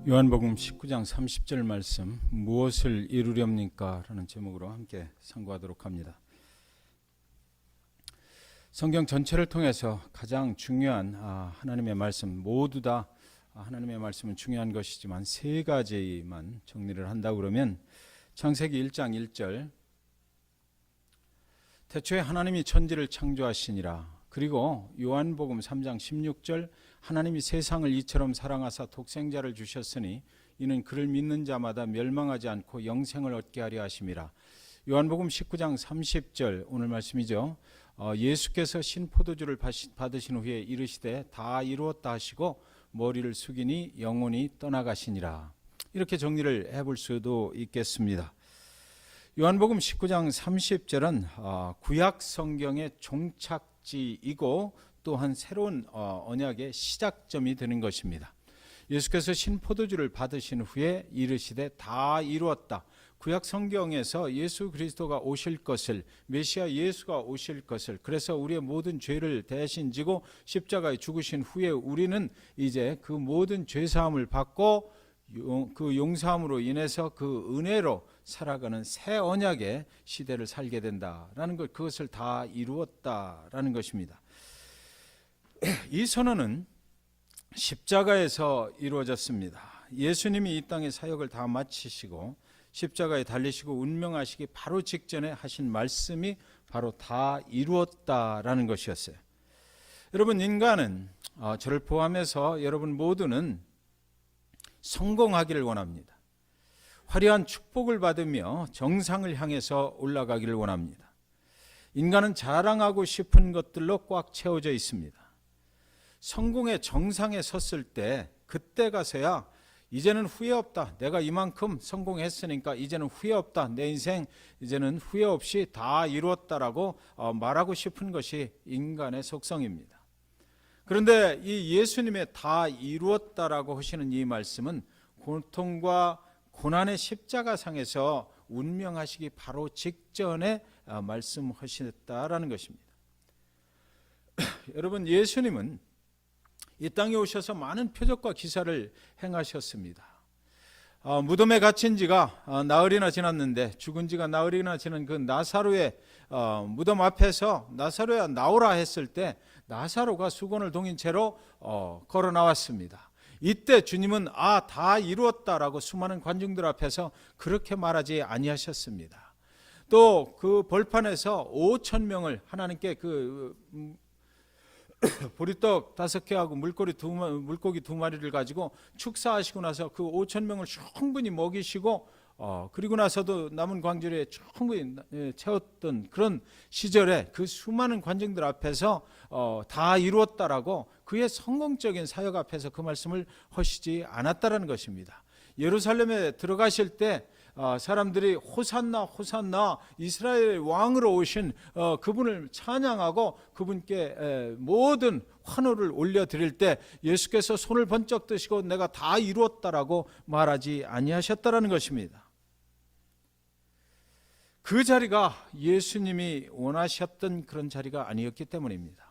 요한복음 19장 30절 말씀, 무엇을 이루렵니까? 라는 제목으로 함께 상고하도록 합니다. 성경 전체를 통해서 가장 중요한 하나님의 말씀, 모두 다 하나님의 말씀은 중요한 것이지만 세 가지만 정리를 한다 그러면 창세기 1장 1절, 태초에 하나님이 천지를 창조하시니라. 그리고 요한복음 3장 16절, 하나님이 세상을 이처럼 사랑하사 독생자를 주셨으니 이는 그를 믿는 자마다 멸망하지 않고 영생을 얻게 하려 하심이라. 요한복음 19장 30절 오늘 말씀이죠. 예수께서 신포도주를 받으신 후에 이르시되 다 이루었다 하시고 머리를 숙이니 영혼이 떠나가시니라. 이렇게 정리를 해볼 수도 있겠습니다. 요한복음 19장 30절은 구약 성경의 종착지이고 또한 새로운 언약의 시작점이 되는 것입니다. 예수께서 신포도주를 받으신 후에 이르시되 다 이루었다. 구약 성경에서 예수 그리스도가 오실 것을, 메시아 예수가 오실 것을, 그래서 우리의 모든 죄를 대신 지고 십자가에 죽으신 후에 우리는 이제 그 모든 죄사함을 받고 그 용서함으로 인해서 그 은혜로 살아가는 새 언약의 시대를 살게 된다라는 것, 그것을 다 이루었다라는 것입니다. 이 선언은 십자가에서 이루어졌습니다. 예수님이 이 땅의 사역을 다 마치시고 십자가에 달리시고 운명하시기 바로 직전에 하신 말씀이 바로 다 이루었다라는 것이었어요. 여러분, 인간은 저를 포함해서 여러분 모두는 성공하기를 원합니다. 화려한 축복을 받으며 정상을 향해서 올라가기를 원합니다. 인간은 자랑하고 싶은 것들로 꽉 채워져 있습니다. 성공의 정상에 섰을 때 그때 가서야 이제는 후회 없다. 내가 이만큼 성공했으니까 이제는 후회 없다. 내 인생 이제는 후회 없이 다 이루었다라고 말하고 싶은 것이 인간의 속성입니다. 그런데 이 예수님의 다 이루었다라고 하시는 이 말씀은 고통과 고난의 십자가상에서 운명하시기 바로 직전에 말씀하셨다라는 것입니다. 여러분, 예수님은 이 땅에 오셔서 많은 표적과 기사를 행하셨습니다. 무덤에 갇힌 지가 나흘이나 지났는데, 죽은 지가 나흘이나 지난 그 나사로의 무덤 앞에서 나사로야 나오라 했을 때 나사로가 수건을 동인 채로 걸어 나왔습니다. 이때 주님은 다 이루었다라고 수많은 관중들 앞에서 그렇게 말하지 아니하셨습니다. 또 그 벌판에서 5,000명을 하나님께 보리떡 5개하고 물고기 2마리를 가지고 축사하시고 나서 그 5,000명을 충분히 먹이시고 그리고 나서도 남은 광주리에 충분히 채웠던 그런 시절에 그 수많은 관중들 앞에서 다 이루었다라고 그의 성공적인 사역 앞에서 그 말씀을 하시지 않았다라는 것입니다. 예루살렘에 들어가실 때 사람들이 호산나 호산나 이스라엘 왕으로 오신 그분을 찬양하고 그분께 모든 환호를 올려드릴 때 예수께서 손을 번쩍 드시고 내가 다 이루었다라고 말하지 아니하셨다라는 것입니다. 그 자리가 예수님이 원하셨던 그런 자리가 아니었기 때문입니다.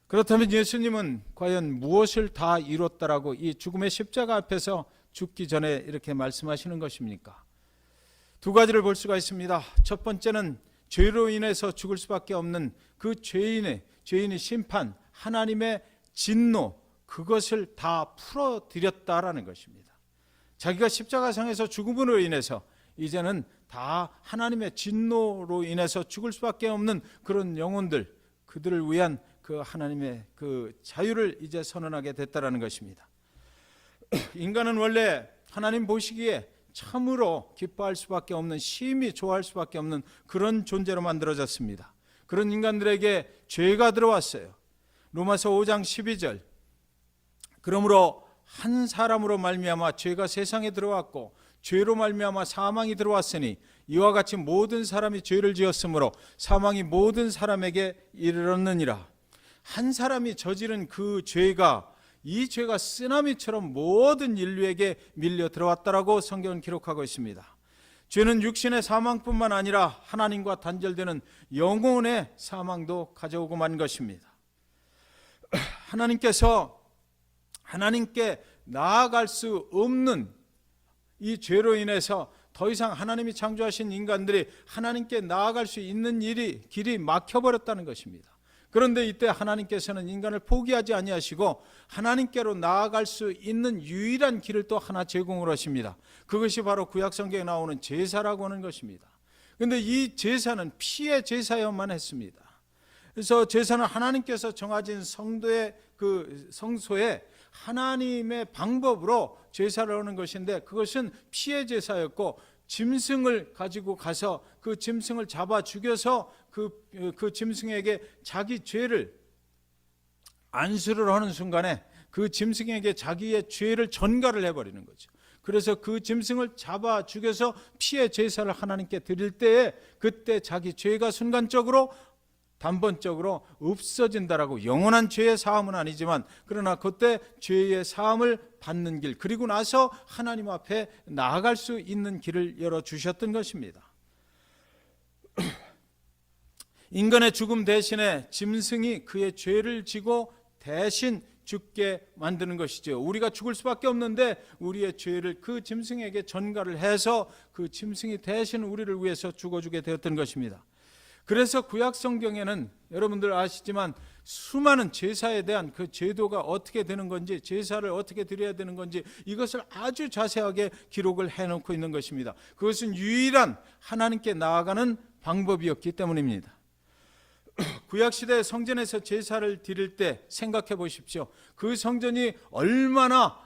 그렇다면 예수님은 과연 무엇을 다 이뤘다라고 이 죽음의 십자가 앞에서 죽기 전에 이렇게 말씀하시는 것입니까? 두 가지를 볼 수가 있습니다. 첫 번째는 죄로 인해서 죽을 수밖에 없는 그 죄인의 심판, 하나님의 진노, 그것을 다 풀어드렸다라는 것입니다. 자기가 십자가상에서 죽음으로 인해서 이제는 다 하나님의 진노로 인해서 죽을 수밖에 없는 그런 영혼들, 그들을 위한 그 하나님의 그 자유를 이제 선언하게 됐다라는 것입니다. 인간은 원래 하나님 보시기에 참으로 기뻐할 수밖에 없는, 심히 좋아할 수밖에 없는 그런 존재로 만들어졌습니다. 그런 인간들에게 죄가 들어왔어요. 로마서 5장 12절, 그러므로 한 사람으로 말미암아 죄가 세상에 들어왔고 죄로 말미암아 사망이 들어왔으니 이와 같이 모든 사람이 죄를 지었으므로 사망이 모든 사람에게 이르렀느니라. 한 사람이 저지른 그 죄가, 이 죄가 쓰나미처럼 모든 인류에게 밀려 들어왔다라고 성경은 기록하고 있습니다. 죄는 육신의 사망뿐만 아니라 하나님과 단절되는 영혼의 사망도 가져오고 만 것입니다. 하나님께 나아갈 수 없는 이 죄로 인해서 더 이상 하나님이 창조하신 인간들이 하나님께 나아갈 수 있는 길이 막혀버렸다는 것입니다. 그런데 이때 하나님께서는 인간을 포기하지 아니하시고 하나님께로 나아갈 수 있는 유일한 길을 또 하나 제공을 하십니다. 그것이 바로 구약성경에 나오는 제사라고 하는 것입니다. 그런데 이 제사는 피의 제사여만 했습니다. 그래서 제사는 하나님께서 정하신 성도의 그 성소에 하나님의 방법으로 제사를 하는 것인데, 그것은 피의 제사였고, 짐승을 가지고 가서 그 짐승을 잡아 죽여서 그 짐승에게 자기 죄를 안수를 하는 순간에 그 짐승에게 자기의 죄를 전가를 해버리는 거죠. 그래서 그 짐승을 잡아 죽여서 피의 제사를 하나님께 드릴 때에 그때 자기 죄가 순간적으로 단번적으로 없어진다라고, 영원한 죄의 사함은 아니지만 그러나 그때 죄의 사함을 받는 길, 그리고 나서 하나님 앞에 나아갈 수 있는 길을 열어주셨던 것입니다. 인간의 죽음 대신에 짐승이 그의 죄를 지고 대신 죽게 만드는 것이죠. 우리가 죽을 수밖에 없는데 우리의 죄를 그 짐승에게 전가를 해서 그 짐승이 대신 우리를 위해서 죽어주게 되었던 것입니다. 그래서 구약 성경에는 여러분들 아시지만 수많은 제사에 대한 그 제도가 어떻게 되는 건지, 제사를 어떻게 드려야 되는 건지, 이것을 아주 자세하게 기록을 해놓고 있는 것입니다. 그것은 유일한 하나님께 나아가는 방법이었기 때문입니다. 구약시대 성전에서 제사를 드릴 때 생각해 보십시오. 그 성전이 얼마나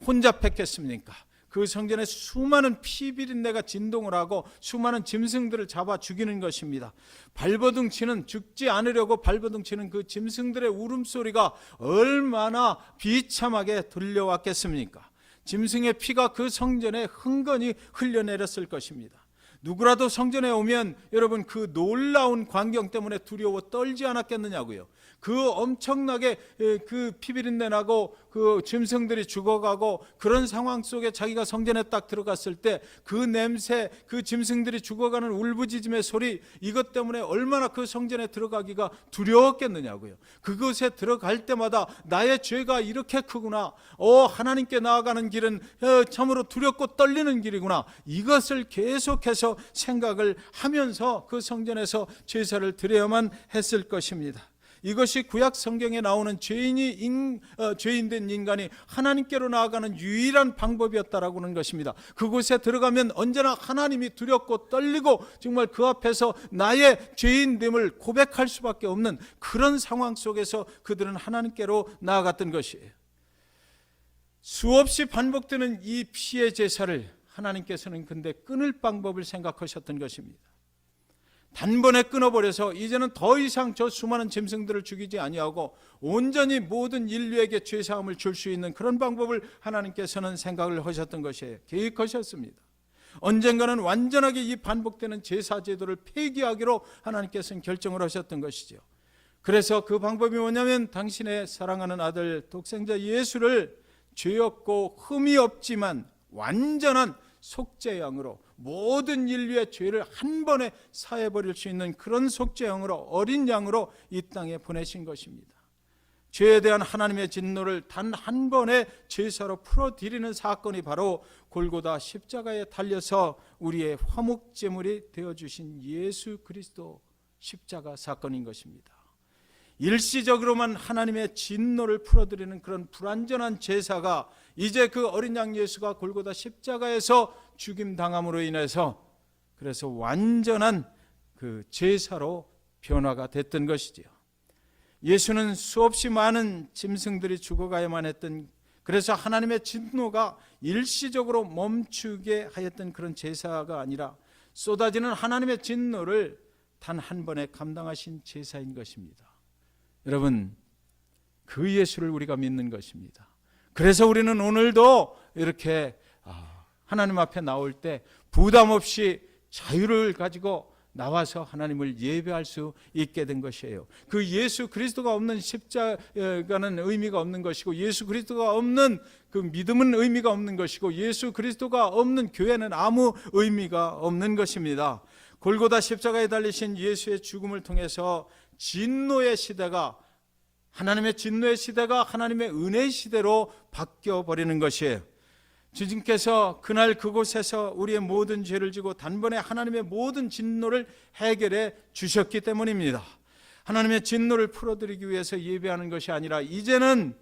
혼잡했겠습니까? 그 성전에 수많은 피비린내가 진동을 하고 수많은 짐승들을 잡아 죽이는 것입니다. 발버둥 치는, 죽지 않으려고 발버둥 치는 그 짐승들의 울음소리가 얼마나 비참하게 들려왔겠습니까? 짐승의 피가 그 성전에 흥건히 흘려내렸을 것입니다. 누구라도 성전에 오면 여러분 그 놀라운 광경 때문에 두려워 떨지 않았겠느냐고요. 그 엄청나게 그 피비린내 나고 그 짐승들이 죽어가고 그런 상황 속에 자기가 성전에 딱 들어갔을 때 그 냄새, 그 짐승들이 죽어가는 울부짖음의 소리, 이것 때문에 얼마나 그 성전에 들어가기가 두려웠겠느냐고요. 그곳에 들어갈 때마다 나의 죄가 이렇게 크구나, 하나님께 나아가는 길은 참으로 두렵고 떨리는 길이구나, 이것을 계속해서 생각을 하면서 그 성전에서 제사를 드려야만 했을 것입니다. 이것이 구약 성경에 나오는 죄인된 인간이 하나님께로 나아가는 유일한 방법이었다라고 하는 것입니다. 그곳에 들어가면 언제나 하나님이 두렵고 떨리고 정말 그 앞에서 나의 죄인됨을 고백할 수밖에 없는 그런 상황 속에서 그들은 하나님께로 나아갔던 것이에요. 수없이 반복되는 이 피의 제사를 하나님께서는 근데 끊을 방법을 생각하셨던 것입니다. 단번에 끊어버려서 이제는 더 이상 저 수많은 짐승들을 죽이지 아니하고 온전히 모든 인류에게 죄사함을 줄 수 있는 그런 방법을 하나님께서는 생각을 하셨던 것이에요. 계획하셨습니다. 언젠가는 완전하게 이 반복되는 제사 제도를 폐기하기로 하나님께서는 결정을 하셨던 것이죠. 그래서 그 방법이 뭐냐면 당신의 사랑하는 아들 독생자 예수를 죄 없고 흠이 없지만 완전한 속죄양으로 모든 인류의 죄를 한 번에 사해버릴 수 있는 그런 속죄양으로, 어린 양으로 이 땅에 보내신 것입니다. 죄에 대한 하나님의 진노를 단 한 번의 제사로 풀어드리는 사건이 바로 골고다 십자가에 달려서 우리의 화목제물이 되어주신 예수 그리스도 십자가 사건인 것입니다. 일시적으로만 하나님의 진노를 풀어드리는 그런 불완전한 제사가 이제 그 어린 양 예수가 골고다 십자가에서 죽임당함으로 인해서 그래서 완전한 그 제사로 변화가 됐던 것이지요. 예수는 수없이 많은 짐승들이 죽어가야만 했던, 그래서 하나님의 진노가 일시적으로 멈추게 하였던 그런 제사가 아니라 쏟아지는 하나님의 진노를 단 한 번에 감당하신 제사인 것입니다. 여러분, 그 예수를 우리가 믿는 것입니다. 그래서 우리는 오늘도 이렇게 하나님 앞에 나올 때 부담 없이 자유를 가지고 나와서 하나님을 예배할 수 있게 된 것이에요. 그 예수 그리스도가 없는 십자가는 의미가 없는 것이고, 예수 그리스도가 없는 그 믿음은 의미가 없는 것이고, 예수 그리스도가 없는 교회는 아무 의미가 없는 것입니다. 골고다 십자가에 달리신 예수의 죽음을 통해서 진노의 시대가 하나님의 진노의 시대가 하나님의 은혜의 시대로 바뀌어버리는 것이에요. 주님께서 그날 그곳에서 우리의 모든 죄를 지고 단번에 하나님의 모든 진노를 해결해 주셨기 때문입니다. 하나님의 진노를 풀어드리기 위해서 예배하는 것이 아니라 이제는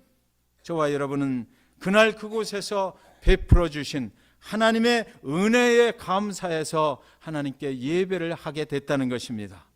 저와 여러분은 그날 그곳에서 베풀어 주신 하나님의 은혜에 감사해서 하나님께 예배를 하게 됐다는 것입니다.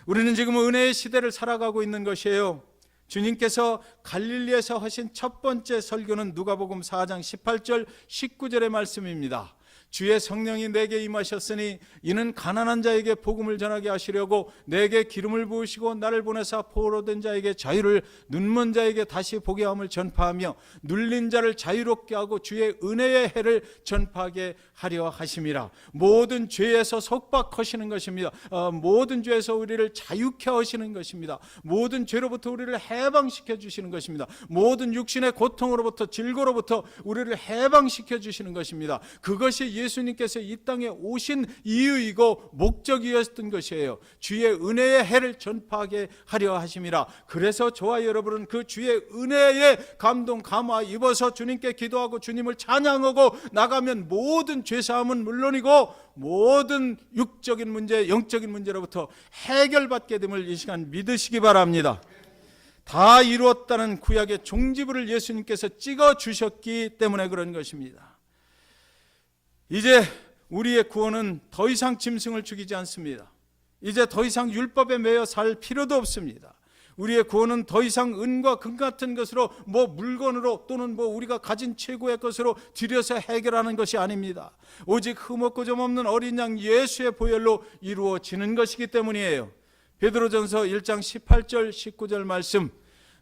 우리는 지금 은혜의 시대를 살아가고 있는 것이에요. 주님께서 갈릴리에서 하신 첫 번째 설교는 누가복음 4장 18절 19절의 말씀입니다. 주의 성령이 내게 임하셨으니 이는 가난한 자에게 복음을 전하게 하시려고 내게 기름을 부으시고 나를 보내사 포로된 자에게 자유를, 눈먼 자에게 다시 보게 함을 전파하며 눌린 자를 자유롭게 하고 주의 은혜의 해를 전파하게 하려 하심이라. 모든 죄에서 속박하시는 것입니다. 모든 죄에서 우리를 자유케 하시는 것입니다. 모든 죄로부터 우리를 해방시켜 주시는 것입니다. 모든 육신의 고통으로부터 질고로부터 우리를 해방시켜 주시는 것입니다. 그것이 예수님께서 이 땅에 오신 이유이고 목적이었던 것이에요. 주의 은혜의 해를 전파하게 하려 하심이라. 그래서 저와 여러분은 그 주의 은혜에 감동 감화 입어서 주님께 기도하고 주님을 찬양하고 나가면 모든 죄사함은 물론이고 모든 육적인 문제, 영적인 문제로부터 해결받게 됨을 이 시간 믿으시기 바랍니다. 다 이루었다는 구약의 종지부를 예수님께서 찍어주셨기 때문에 그런 것입니다. 이제 우리의 구원은 더 이상 짐승을 죽이지 않습니다. 이제 더 이상 율법에 매여 살 필요도 없습니다. 우리의 구원은 더 이상 은과 금 같은 것으로 물건으로 또는 우리가 가진 최고의 것으로 들여서 해결하는 것이 아닙니다. 오직 흠없고 점없는 어린 양 예수의 보혈로 이루어지는 것이기 때문이에요. 베드로전서 1장 18절 19절 말씀,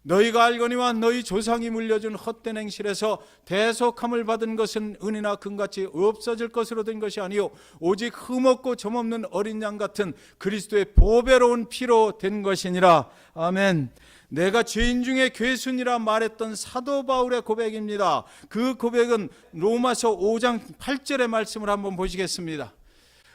너희가 알거니와 너희 조상이 물려준 헛된 행실에서 대속함을 받은 것은 은이나 금같이 없어질 것으로 된 것이 아니요 오직 흠없고 점없는 어린 양 같은 그리스도의 보배로운 피로 된 것이니라. 아멘. 내가 죄인 중에 괴순이라 말했던 사도 바울의 고백입니다. 그 고백은 로마서 5장 8절의 말씀을 한번 보시겠습니다.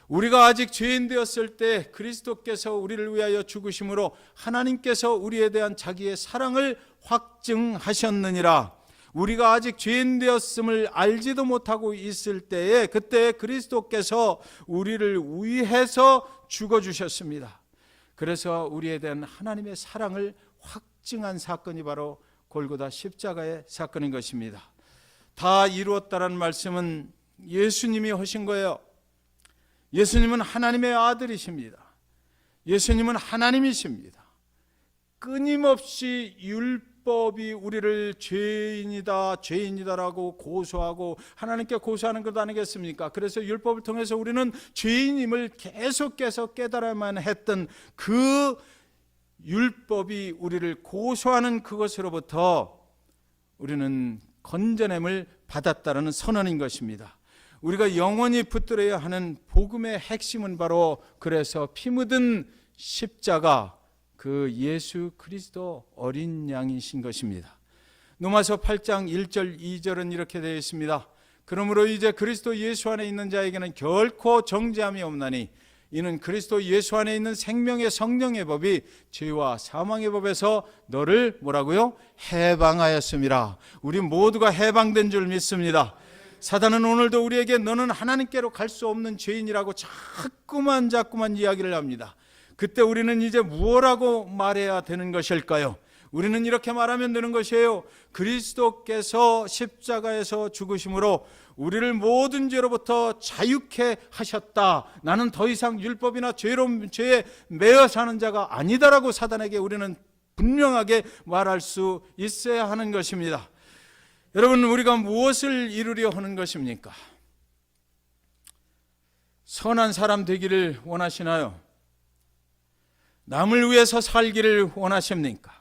우리가 아직 죄인 되었을 때 그리스도께서 우리를 위하여 죽으심으로 하나님께서 우리에 대한 자기의 사랑을 확증하셨느니라. 우리가 아직 죄인 되었음을 알지도 못하고 있을 때에 그때 그리스도께서 우리를 위해서 죽어주셨습니다. 그래서 우리에 대한 하나님의 사랑을 확증한 사건이 바로 골고다 십자가의 사건인 것입니다. 다 이루었다라는 말씀은 예수님이 하신 거예요. 예수님은 하나님의 아들이십니다. 예수님은 하나님이십니다. 끊임없이 율법이 우리를 죄인이다라고 고소하고 하나님께 고소하는 것 아니겠습니까? 그래서 율법을 통해서 우리는 죄인임을 계속해서 깨달아야만 했던 그 율법이 우리를 고소하는 그것으로부터 우리는 건져냄을 받았다는 선언인 것입니다. 우리가 영원히 붙들어야 하는 복음의 핵심은 바로 그래서 피 묻은 십자가, 그 예수 그리스도 어린 양이신 것입니다. 로마서 8장 1절 2절은 이렇게 되어 있습니다. 그러므로 이제 그리스도 예수 안에 있는 자에게는 결코 정죄함이 없나니 이는 그리스도 예수 안에 있는 생명의 성령의 법이 죄와 사망의 법에서 너를 뭐라고요? 해방하였음이라. 우리 모두가 해방된 줄 믿습니다. 사단은 오늘도 우리에게 너는 하나님께로 갈 수 없는 죄인이라고 자꾸만 이야기를 합니다. 그때 우리는 이제 무엇라고 말해야 되는 것일까요? 우리는 이렇게 말하면 되는 것이에요. 그리스도께서 십자가에서 죽으심으로 우리를 모든 죄로부터 자유케 하셨다. 나는 더 이상 율법이나 죄에 매여 사는 자가 아니다라고 사단에게 우리는 분명하게 말할 수 있어야 하는 것입니다. 여러분, 우리가 무엇을 이루려 하는 것입니까? 선한 사람 되기를 원하시나요? 남을 위해서 살기를 원하십니까?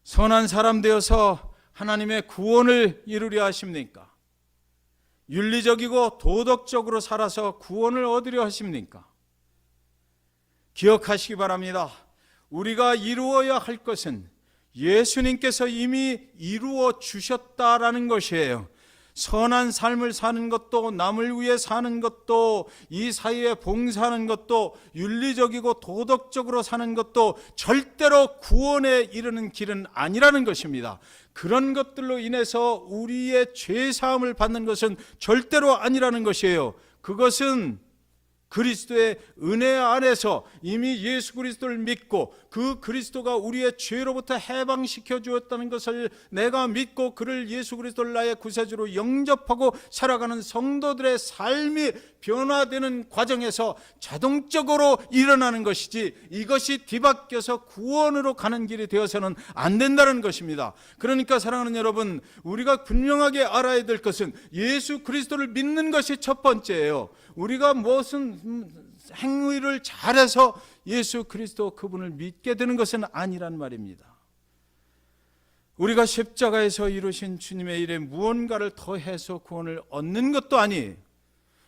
선한 사람 되어서 하나님의 구원을 이루려 하십니까? 윤리적이고 도덕적으로 살아서 구원을 얻으려 하십니까? 기억하시기 바랍니다. 우리가 이루어야 할 것은 예수님께서 이미 이루어 주셨다라는 것이에요. 선한 삶을 사는 것도, 남을 위해 사는 것도, 이 사회에 봉사하는 것도, 윤리적이고 도덕적으로 사는 것도 절대로 구원에 이르는 길은 아니라는 것입니다. 그런 것들로 인해서 우리의 죄 사함을 받는 것은 절대로 아니라는 것이에요. 그것은 그리스도의 은혜 안에서 이미 예수 그리스도를 믿고 그 그리스도가 우리의 죄로부터 해방시켜 주었다는 것을 내가 믿고 그를 예수 그리스도를 나의 구세주로 영접하고 살아가는 성도들의 삶이 변화되는 과정에서 자동적으로 일어나는 것이지, 이것이 뒤바뀌어서 구원으로 가는 길이 되어서는 안 된다는 것입니다. 그러니까 사랑하는 여러분, 우리가 분명하게 알아야 될 것은 예수 그리스도를 믿는 것이 첫 번째예요. 우리가 무슨 행위를 잘해서 예수 그리스도 그분을 믿게 되는 것은 아니란 말입니다. 우리가 십자가에서 이루신 주님의 일에 무언가를 더해서 구원을 얻는 것도 아니에요.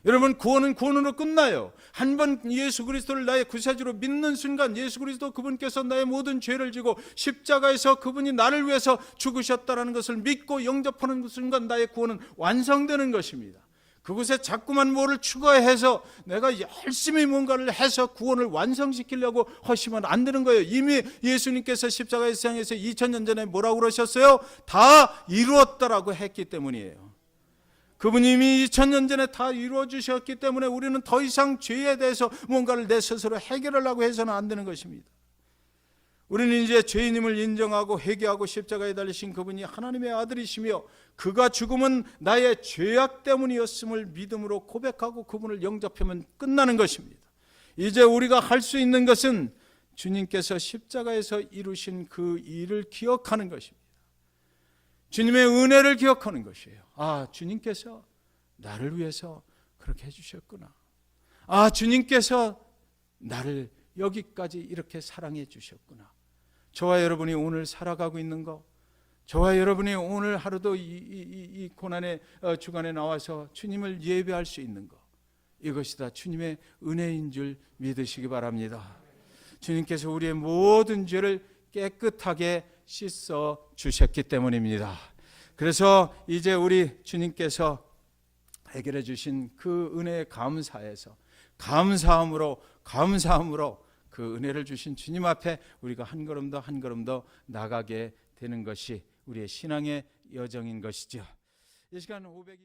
여러분, 구원은 구원으로 끝나요. 한 번 예수 그리스도를 나의 구세주로 믿는 순간 예수 그리스도 그분께서 나의 모든 죄를 지고 십자가에서 그분이 나를 위해서 죽으셨다는 것을 믿고 영접하는 순간 나의 구원은 완성되는 것입니다. 그곳에 자꾸만 뭐를 추가해서 내가 열심히 뭔가를 해서 구원을 완성시키려고 하시면 안 되는 거예요. 이미 예수님께서 십자가의 세상에서 2000년 전에 뭐라고 그러셨어요? 다 이루었다라고 했기 때문이에요. 그분이 이미 2000년 전에 다 이루어 주셨기 때문에 우리는 더 이상 죄에 대해서 뭔가를 내 스스로 해결하려고 해서는 안 되는 것입니다. 우리는 이제 죄인임을 인정하고 회개하고 십자가에 달리신 그분이 하나님의 아들이시며 그가 죽음은 나의 죄악 때문이었음을 믿음으로 고백하고 그분을 영접하면 끝나는 것입니다. 이제 우리가 할 수 있는 것은 주님께서 십자가에서 이루신 그 일을 기억하는 것입니다. 주님의 은혜를 기억하는 것이에요. 아, 주님께서 나를 위해서 그렇게 해주셨구나. 아, 주님께서 나를 여기까지 이렇게 사랑해 주셨구나. 저와 여러분이 오늘 살아가고 있는 거, 저와 여러분이 오늘 하루도 이 고난의 주간에 나와서 주님을 예배할 수 있는 거, 이것이 다 주님의 은혜인 줄 믿으시기 바랍니다. 주님께서 우리의 모든 죄를 깨끗하게 씻어 주셨기 때문입니다. 그래서 이제 우리 주님께서 해결해 주신 그 은혜에 감사해서 감사함으로 그 은혜를 주신 주님 앞에 우리가 한 걸음 더 나가게 되는 것이 우리의 신앙의 여정인 것이죠. 이 시간 520